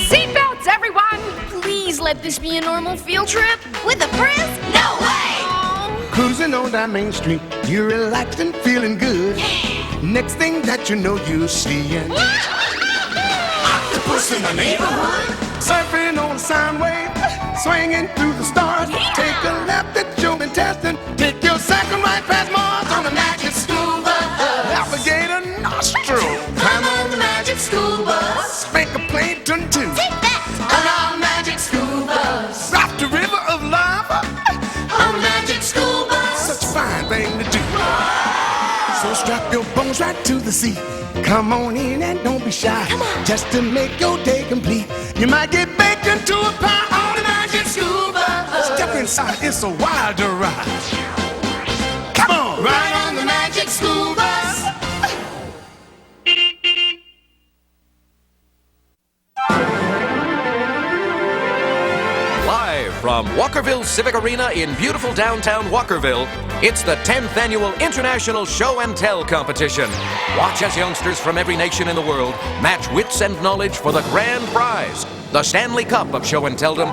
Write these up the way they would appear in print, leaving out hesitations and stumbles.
Seatbelts, everyone! Please let this be a normal field trip. With a Frizz? No way! Cruising on down Main Street, you're relaxed and feeling good. Next thing that you know, you're seeing octopus in the neighborhood. Surfing on a sound wave, swinging through the stars. Take a left at your intestine, take your second right past Mars on the magic school bus. Alligator nostril, climb on the magic school bus. Spank a plankton too. Take that! On our magic school bus. Cross the river of lava on the magic school bus. Such a fine thing to do. So strap your bones right to the seat. Come on in and don't be shy. Just to make your day complete. You might get baked into a pie on the magic school bus. Step inside, it's a wilder ride. Come on, ride on the magic school bus. Live from Walkerville Civic Arena in beautiful downtown Walkerville, it's the 10th annual International Show and Tell competition. Watch as youngsters from every nation in the world match wits and knowledge for the grand prize, the Stanley Cup of Show and Telldom.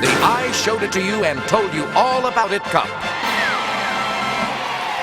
The I Showed It to You and Told You All About It Cup.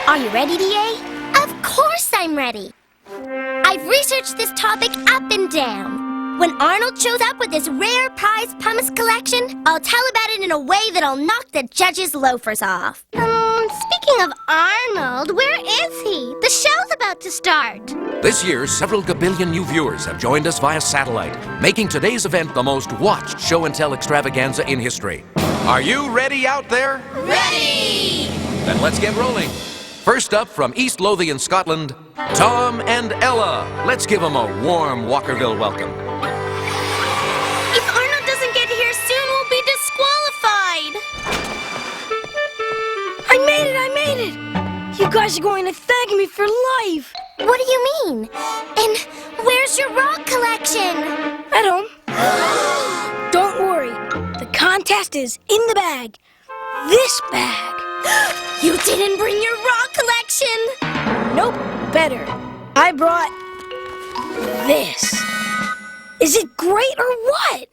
Are you ready, DA? Of course I'm ready. I've researched this topic up and down. When Arnold shows up with this rare prize pumice collection, I'll tell about it in a way that'll knock the judges' loafers off. Speaking of Arnold, where is he? The show's about to start. This year, several gabillion new viewers have joined us via satellite, making today's event the most watched show and tell extravaganza in history. Are you ready out there? Ready! Then let's get rolling. First up from East Lothian, Scotland, Tom and Ella. Let's give them a warm Walkerville welcome. If Arnold doesn't get here soon, we'll be disqualified. I made it! You guys are going to thank me for life. What do you mean? And where's your rock collection? At home. Don't worry. The contest is in the bag. This bag. You didn't bring your rock collection! Nope. Better. I brought this. Is it great or what?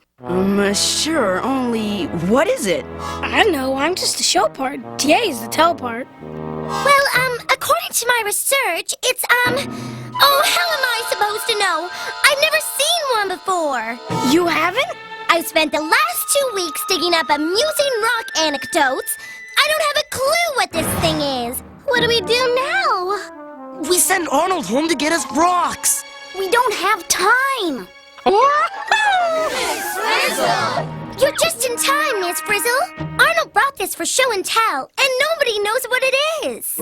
Sure, only what is it? I know, I'm just the show part. TA is the tell part. Well, according to my research, it's, oh, how am I supposed to know? I've never seen one before. You haven't? I've spent the last 2 weeks digging up amusing rock anecdotes. I don't have a clue what this thing is. What do we do now? We send Arnold home to get us rocks. We don't have time. Miss Frizzle! You're just in time, Miss Frizzle. Arnold brought this for show and tell, and nobody knows what it is.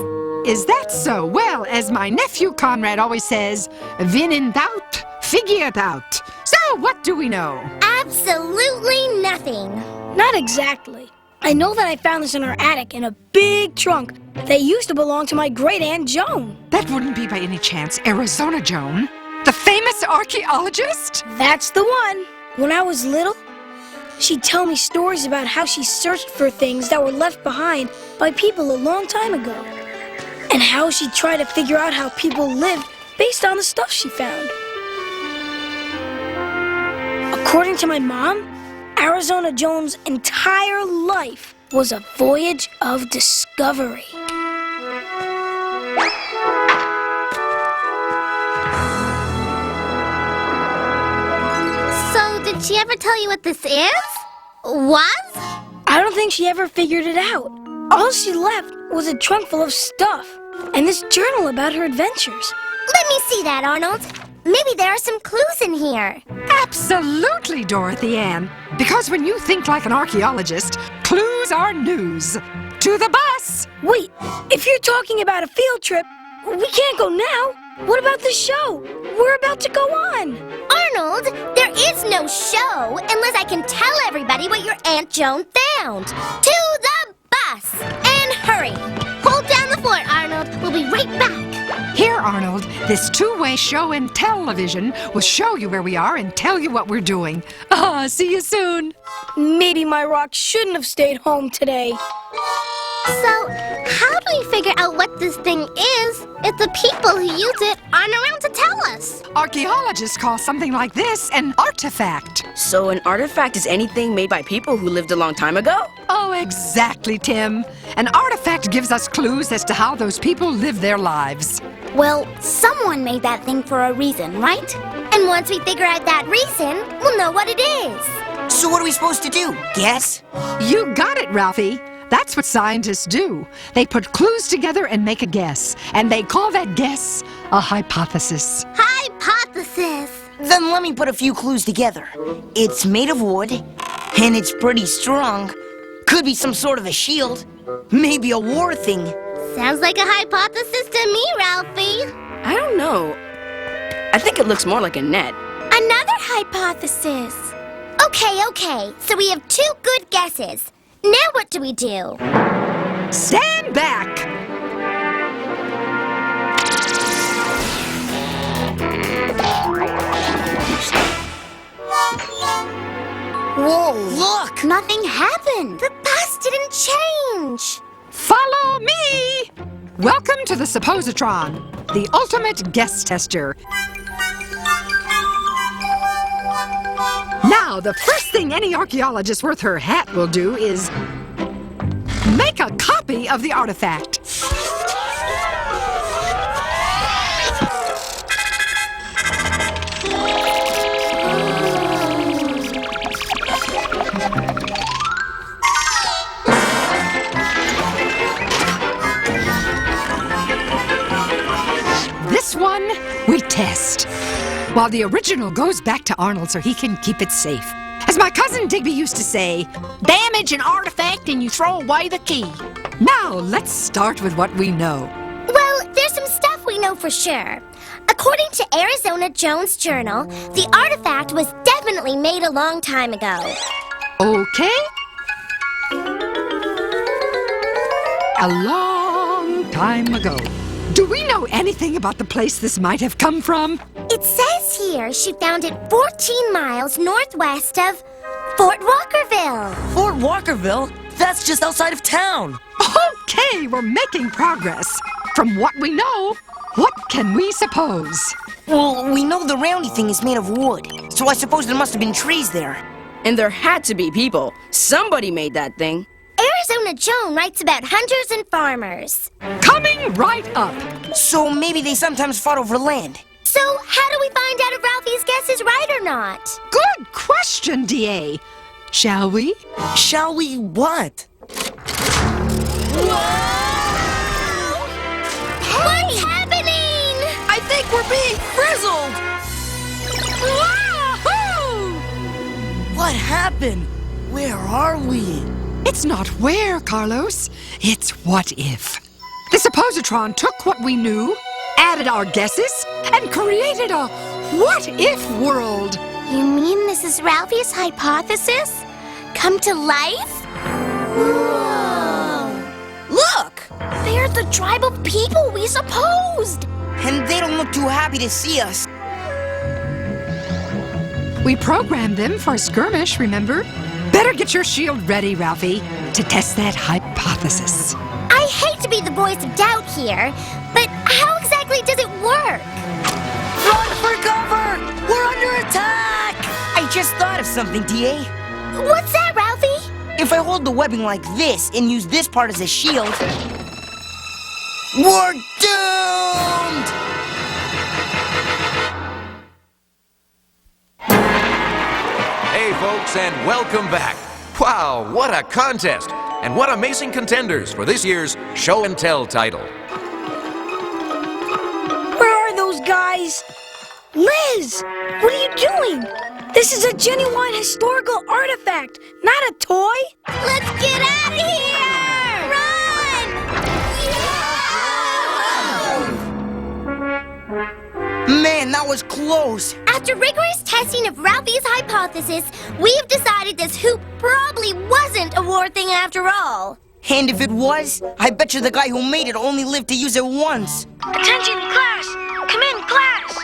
Is that so? Well, as my nephew Conrad always says, when in doubt, figure it out. So, what do we know? Absolutely nothing. Not exactly. I know that I found this in our attic in a big trunk that used to belong to my great-aunt Joan. That wouldn't be by any chance Arizona Joan, the famous archaeologist? That's the one. When I was little, she'd tell me stories about how she searched for things that were left behind by people a long time ago. And how she tried to figure out how people lived based on the stuff she found. According to my mom, Arizona Joan's entire life was a voyage of discovery. So, did she ever tell you what this is? Was? I don't think she ever figured it out. All she left was a trunk full of stuff and this journal about her adventures. Let me see that, Arnold. Maybe there are some clues in here. Absolutely, Dorothy Ann. Because when you think like an archaeologist, clues are news. To the bus! Wait, if you're talking about a field trip, we can't go now. What about the show? We're about to go on. Arnold, there is no show unless I can tell everybody what your Aunt Joan found. To the bus! And hurry! Hold down the fort, Arnold. We'll be right back. Here, Arnold, this two-way show and television will show you where we are and tell you what we're doing. See you soon. Maybe my rock shouldn't have stayed home today. So, how do we figure out what this thing is if the people who use it aren't around to tell us? Archaeologists call something like this an artifact. So an artifact is anything made by people who lived a long time ago? Oh, exactly, Tim. An artifact gives us clues as to how those people live their lives. Well, someone made that thing for a reason, right? And once we figure out that reason, we'll know what it is. So what are we supposed to do? Guess? You got it, Ralphie. That's what scientists do. They put clues together and make a guess. And they call that guess a hypothesis. Hypothesis. Then let me put a few clues together. It's made of wood, and it's pretty strong. Could be some sort of a shield. Maybe a war thing. Sounds like a hypothesis to me, Ralphie. I don't know. I think it looks more like a net. Another hypothesis. Okay. So we have 2 good guesses. Now what do we do? Stand back! Whoa, look! Nothing happened. The bus didn't change. Follow me! Welcome to the Suppositron, the ultimate guess tester. Now, the first thing any archaeologist worth her hat will do is make a copy of the artifact. This one we test, while the original goes back to Arnold so he can keep it safe. As my cousin Digby used to say, damage an artifact and you throw away the key. Now, let's start with what we know. Well, there's some stuff we know for sure. According to Arizona Jones Journal, the artifact was definitely made a long time ago. Okay? A long time ago. Do we know anything about the place this might have come from? It says here she found it 14 miles northwest of Fort Walkerville. Fort Walkerville? That's just outside of town. Okay, we're making progress. From what we know, what can we suppose? Well, we know the roundy thing is made of wood, so I suppose there must have been trees there. And there had to be people. Somebody made that thing. Arizona Joan writes about hunters and farmers. Coming right up. So maybe they sometimes fought over land. So how do we find out if Ralphie's guess is right or not? Good question, D.A. Shall we? Shall we what? What's happening? I think we're being frizzled! Wahoo! What happened? Where are we? It's not where, Carlos. It's what if. The Suppositron took what we knew, added our guesses, and created a what-if world. You mean this is Ralphie's hypothesis? Come to life? Whoa! Look! They're the tribe of people we supposed! And they don't look too happy to see us. We programmed them for a skirmish, remember? Better get your shield ready, Ralphie, to test that hypothesis. I hate to be the voice of doubt here, but how exactly does it work? Run for cover! We're under attack! I just thought of something, D.A. What's that, Ralphie? If I hold the webbing like this and use this part as a shield, we're doomed! Hey, folks, and welcome back. Wow, what a contest! And what amazing contenders for this year's Show and Tell title. Where are those guys? Liz, what are you doing? This is a genuine historical artifact, not a toy. Let's get out of here! Run! Man, that was close. After rigorous testing of Ralphie's hypothesis, we've decided this hoop probably wasn't a war thing after all. And if it was, I bet you the guy who made it only lived to use it once. Attention, class! Come in, class!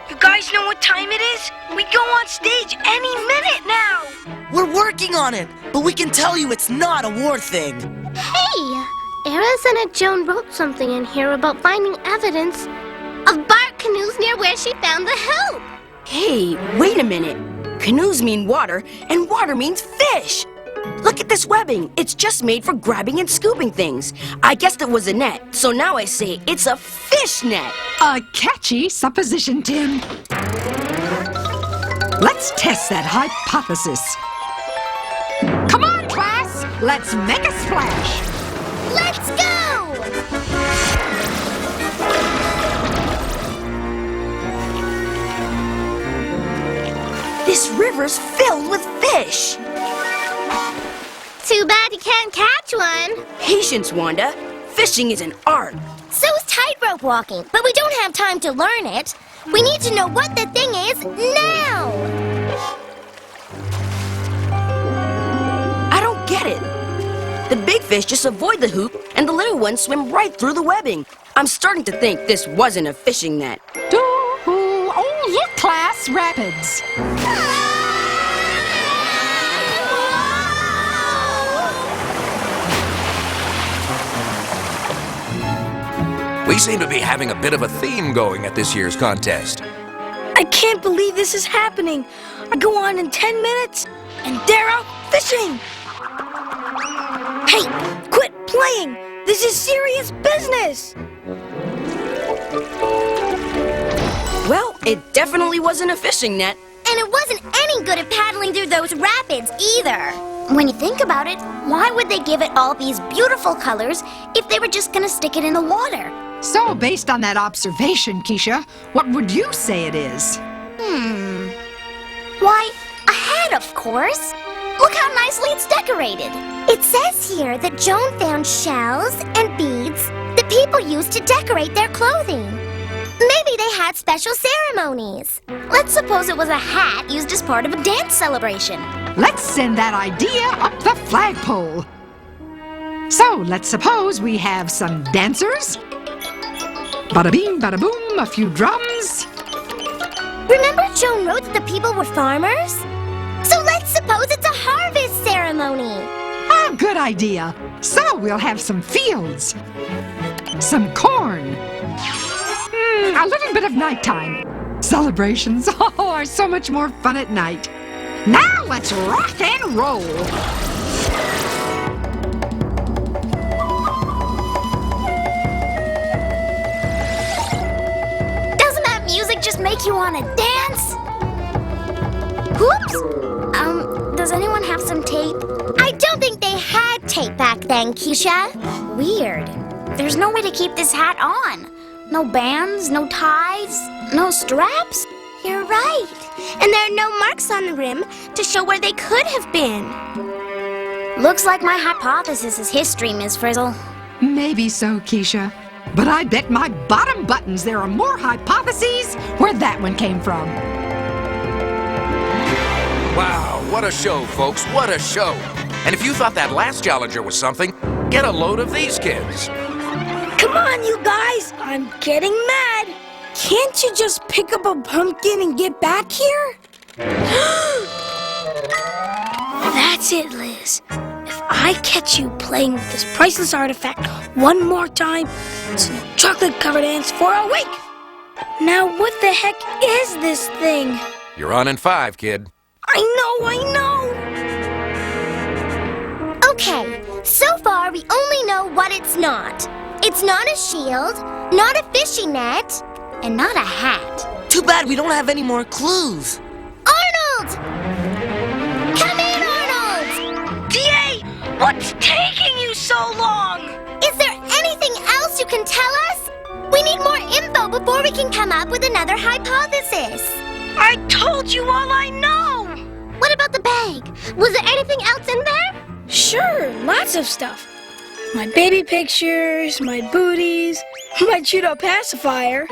You guys know what time it is? We go on stage any minute now! We're working on it, but we can tell you it's not a war thing. Hey, Era said that Joan wrote something in here about finding evidence of bark canoes near where she found the help. Hey, wait a minute. Canoes mean water, and water means fish. Look at this webbing. It's just made for grabbing and scooping things. I guessed it was a net, so now I say it's a fish net. A catchy supposition, Tim. Let's test that hypothesis. Come on, class! Let's make a splash! Let's go! This river's filled with fish. Too bad you can't catch one. Patience, Wanda. Fishing is an art. So is tightrope walking, but we don't have time to learn it. We need to know what the thing is now. I don't get it. The big fish just avoid the hoop, and the little ones swim right through the webbing. I'm starting to think this wasn't a fishing net. Oh, look, class, rapids. We seem to be having a bit of a theme going at this year's contest. I can't believe this is happening. I go on in 10 minutes, and they're out fishing. Hey, quit playing. This is serious business. Well, it definitely wasn't a fishing net. And it wasn't any good at paddling through those rapids either. When you think about it, why would they give it all these beautiful colors if they were just gonna stick it in the water? So, based on that observation, Keisha, what would you say it is? Why, a hat, of course. Look how nicely it's decorated. It says here that Joan found shells and beads that people used to decorate their clothing. Maybe they had special ceremonies. Let's suppose it was a hat used as part of a dance celebration. Let's send that idea up the flagpole. So, let's suppose we have some dancers. Bada bing, bada boom, a few drums. Remember Joan wrote that the people were farmers? So let's suppose it's a harvest ceremony. Ah, good idea. So, we'll have some fields. Some corn. A little bit of nighttime. Celebrations are so much more fun at night. Now let's rock and roll. Doesn't that music just make you want to dance? Whoops! Does anyone have some tape? I don't think they had tape back then, Keisha. Weird. There's no way to keep this hat on. No bands, no ties, no straps. You're right. And there are no marks on the rim to show where they could have been. Looks like my hypothesis is history, Ms. Frizzle. Maybe so, Keisha. But I bet my bottom buttons there are more hypotheses where that one came from. Wow, what a show, folks, what a show. And if you thought that last challenger was something, get a load of these kids. Come on, you guys. I'm getting mad. Can't you just pick up a pumpkin and get back here? That's it, Liz. If I catch you playing with this priceless artifact one more time, it's no chocolate-covered ants for a week. Now, what the heck is this thing? You're on in 5, kid. I know. Okay, so far we only know what it's not. It's not a shield, not a fishing net, and not a hat. Too bad we don't have any more clues. Arnold! Come in, Arnold! DA, what's taking you so long? Is there anything else you can tell us? We need more info before we can come up with another hypothesis. I told you all I know. What about the bag? Was there anything else in there? Sure, lots of stuff. My baby pictures, my booties, my chewed-up pacifier.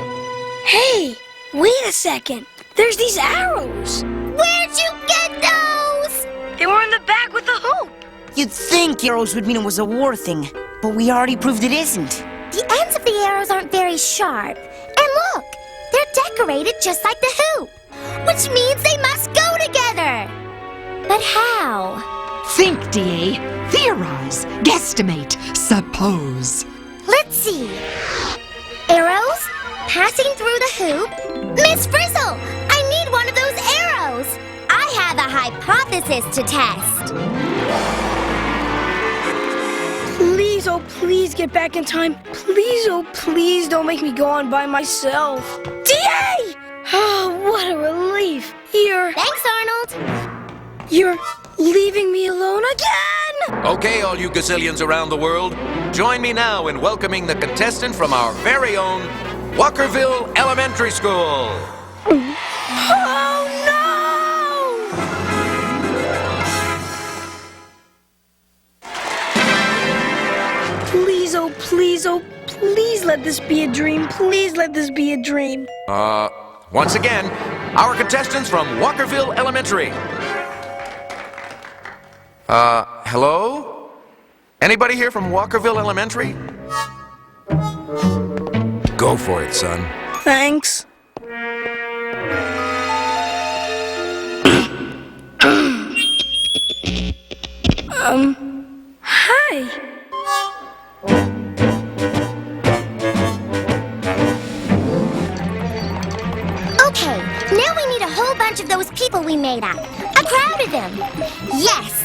Hey, wait a second. There's these arrows. Where'd you get those? They were in the bag with the hoop. You'd think arrows would mean it was a war thing, but we already proved it isn't. The ends of the arrows aren't very sharp. And look, they're decorated just like the hoop, which means they must go together. But how? Think, DA. Theorize. Guesstimate. suppose. Let's see. Arrows passing through the hoop. Miss Frizzle, I need one of those arrows. I have a hypothesis to test. Please, oh please get back in time. Please, oh please don't make me go on by myself. DA! Oh, what a relief. Thanks, Arnold. You're leaving me alone again? Okay, all you gazillions around the world, join me now in welcoming the contestant from our very own Walkerville Elementary School. Oh, no! Please, oh please let this be a dream. Please let this be a dream. Once again, our contestants from Walkerville Elementary. Hello? Anybody here from Walkerville Elementary? Go for it, son. Thanks. Hi. Okay, now we need a whole bunch of those people we made up. A crowd of them. Yes.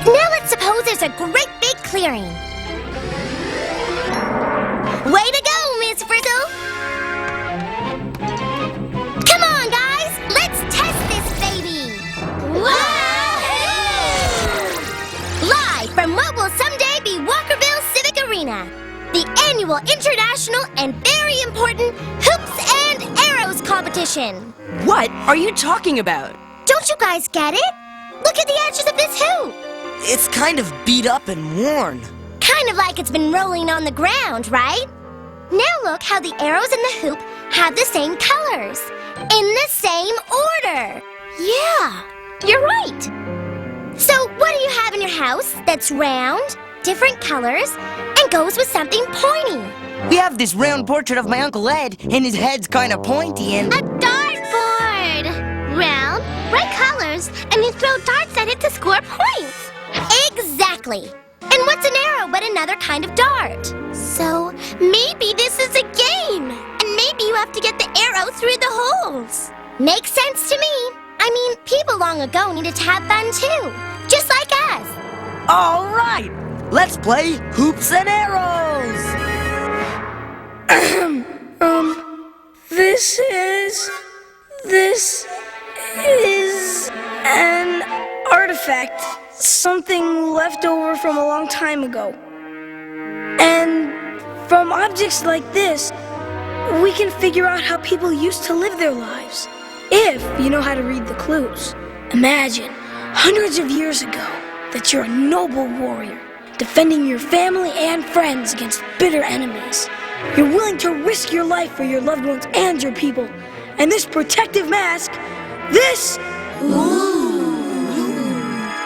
Now let's suppose there's a great big clearing. Way to go, Miss Frizzle! Come on, guys! Let's test this baby! Wahoo! Live from what will someday be Walkerville Civic Arena, the annual international and very important Hoops and Arrows competition. What are you talking about? Don't you guys get it? Look at the edges of this hoop. It's kind of beat up and worn. Kind of like it's been rolling on the ground, right? Now look how the arrows in the hoop have the same colors. In the same order. Yeah, you're right. So what do you have in your house that's round, different colors, and goes with something pointy? We have this round portrait of my Uncle Ed, and his head's kind of pointy and... A dartboard! Round, bright colors, and you throw darts at it to score points. Exactly. And what's an arrow but another kind of dart? So maybe this is a game, and maybe you have to get the arrow through the holes. Makes sense to me. I mean, people long ago needed to have fun too, just like us. All right, let's play Hoops and Arrows. This is an artifact. Something left over from a long time ago. And from objects like this, we can figure out how people used to live their lives. If you know how to read the clues. Imagine, hundreds of years ago, that you're a noble warrior, defending your family and friends against bitter enemies. You're willing to risk your life for your loved ones and your people. And this protective mask, this...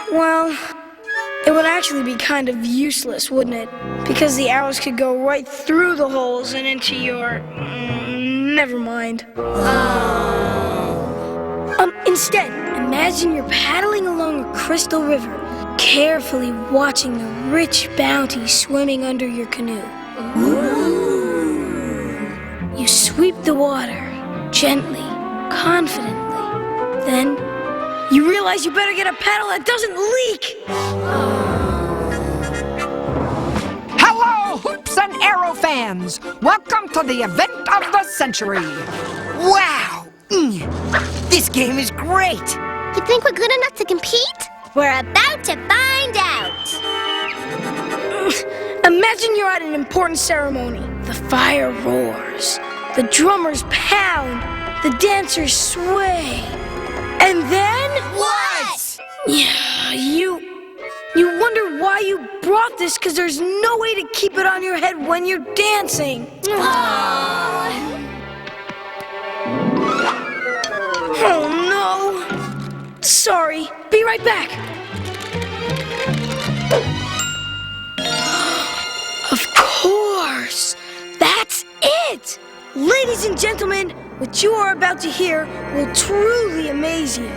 Well, it would actually be kind of useless, wouldn't it? Because the arrows could go right through the holes and into your... never mind. Instead, imagine you're paddling along a crystal river, carefully watching the rich bounty swimming under your canoe. You sweep the water, gently, confidently. Then, you realize you better get a paddle that doesn't leak! Hello, Hoops and Arrow fans! Welcome to the event of the century! Wow! This game is great! You think we're good enough to compete? We're about to find out. Imagine you're at an important ceremony. The fire roars, the drummers pound, the dancers sway. And then... What? Yeah, you wonder why you brought this, because there's no way to keep it on your head when you're dancing. Oh, no. Sorry. Be right back. Of course. That's it. Ladies and gentlemen, what you are about to hear will truly amaze you.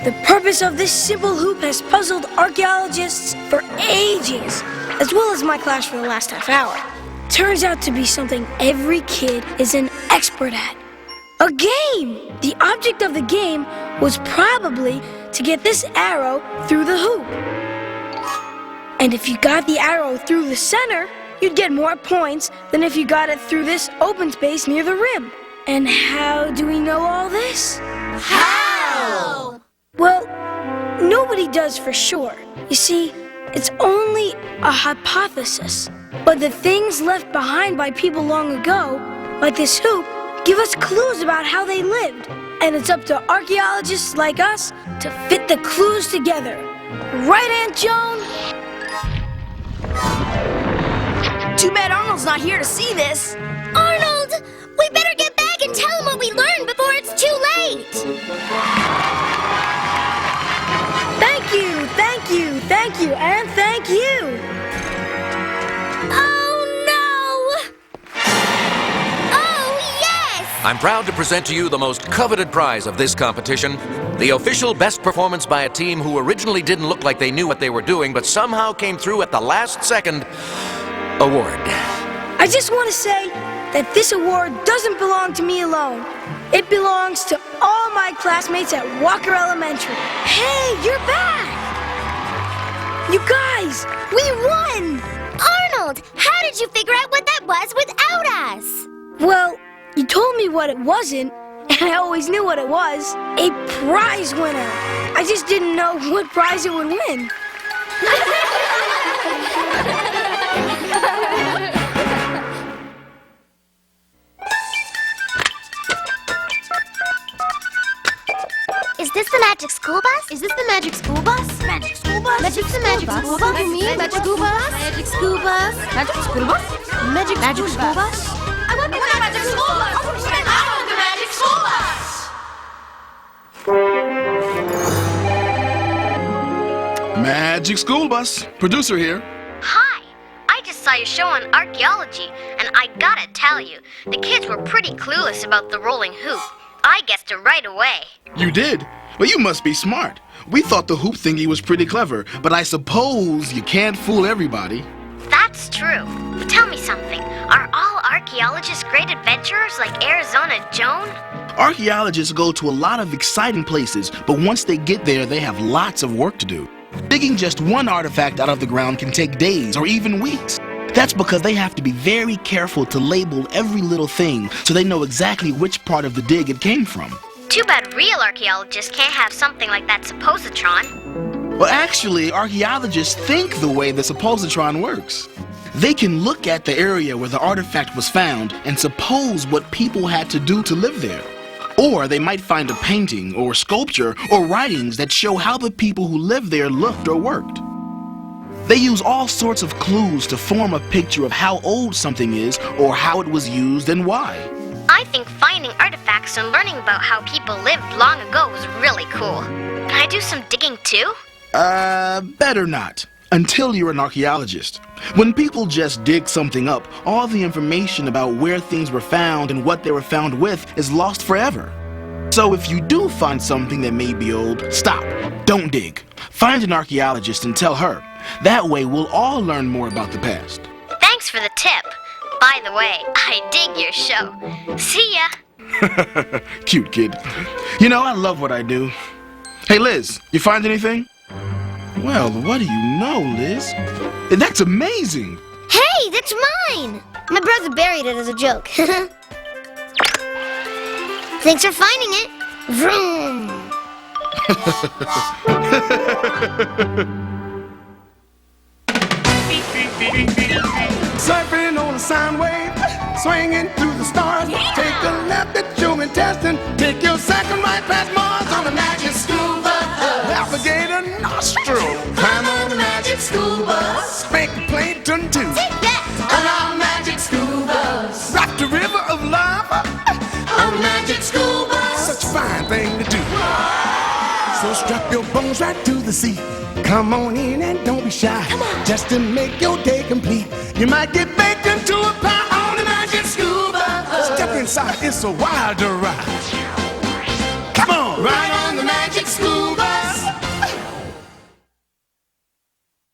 The purpose of this simple hoop has puzzled archaeologists for ages. as well as my class for the last half hour. Turns out to be something every kid is an expert at. A game! The object of the game was probably to get this arrow through the hoop. And if you got the arrow through the center, you'd get more points than if you got it through this open space near the rim. And how do we know all this? How? Well, nobody does for sure. You see, it's only a hypothesis. But the things left behind by people long ago, like this hoop, give us clues about how they lived. And it's up to archaeologists like us to fit the clues together. Right, Aunt Joan? Too bad Arnold's not here to see this. Arnold, we better get back and tell him what we learned before it's too late. Thank you, thank you, thank you, and thank you. Oh, no! Oh, yes! I'm proud to present to you the most coveted prize of this competition, the official best performance by a team who originally didn't look like they knew what they were doing, but somehow came through at the last second award. I just want to say that this award doesn't belong to me alone. It belongs to all my classmates at Walker Elementary. Hey, you're back! You guys, we won! Arnold, how did you figure out what that was without us? Well, you told me what it wasn't, and I always knew what it was. A prize winner. I just didn't know what prize it would win. Is this the magic school bus? Is this the magic school bus? Magic school bus? Magic the magic school bus? I mean, magic school bus? Magic school bus? Magic school bus? Magic school bus? I want the magic school bus! I want the magic school bus! Magic School Bus. Producer here. Hi. I just saw your show on archaeology, and I gotta tell you, the kids were pretty clueless about the rolling hoop. I guessed it right away. You did? Well, you must be smart. We thought the hoop thingy was pretty clever, but I suppose you can't fool everybody. That's true. But tell me something. Are all archaeologists great adventurers like Arizona Joan? Archaeologists go to a lot of exciting places, but once they get there, they have lots of work to do. Digging just one artifact out of the ground can take days or even weeks. That's because they have to be very careful to label every little thing so they know exactly which part of the dig it came from. Too bad real archaeologists can't have something like that suppositron. Well, actually, archaeologists think the way the suppositron works. They can look at the area where the artifact was found and suppose what people had to do to live there. Or they might find a painting or sculpture or writings that show how the people who lived there looked or worked. They use all sorts of clues to form a picture of how old something is or how it was used and why. I think finding artifacts and learning about how people lived long ago was really cool. Can I do some digging too? Better not. Until you're an archaeologist. When people just dig something up, all the information about where things were found and what they were found with is lost forever. So if you do find something that may be old, stop. Don't dig. Find an archaeologist and tell her. That way we'll all learn more about the past. Thanks for the tip. By the way, I dig your show. See ya. Cute kid. You know, I love what I do. Hey, Liz, you find anything? Well, what do you know, Liz? That's amazing. Hey, that's mine! My brother buried it as a joke. Thanks for finding it. Vroom! Surfing on a sound wave, swinging through the stars. Take a left at human testing. Take your second right past Mars on a magic school bus. Navigate a nostril. Climb on the magic school bus. Spank the plankton too. Take that! On our magic school bus. Rock the river of lava. On a magic school bus. Such a fine thing to do. So strap your bones right to the seat. Come on in and don't be shy. Just to make your day complete. You might get baked into a pie on the magic school bus. Step inside, it's a wilder ride.